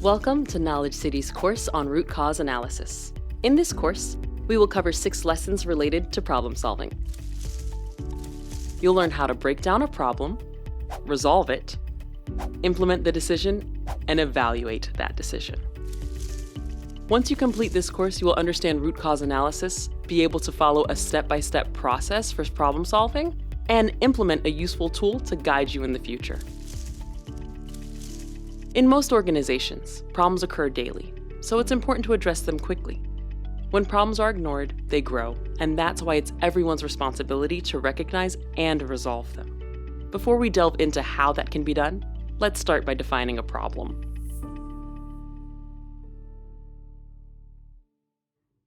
Welcome to KnowledgeCity's course on root cause analysis. In this course, we will cover 6 lessons related to problem solving. You'll learn how to break down a problem, resolve it, implement the decision, and evaluate that decision. Once you complete this course, you will understand root cause analysis, be able to follow a step-by-step process for problem solving, and implement a useful tool to guide you in the future. In most organizations, problems occur daily, so it's important to address them quickly. When problems are ignored, they grow, and that's why it's everyone's responsibility to recognize and resolve them. Before we delve into how that can be done, let's start by defining a problem.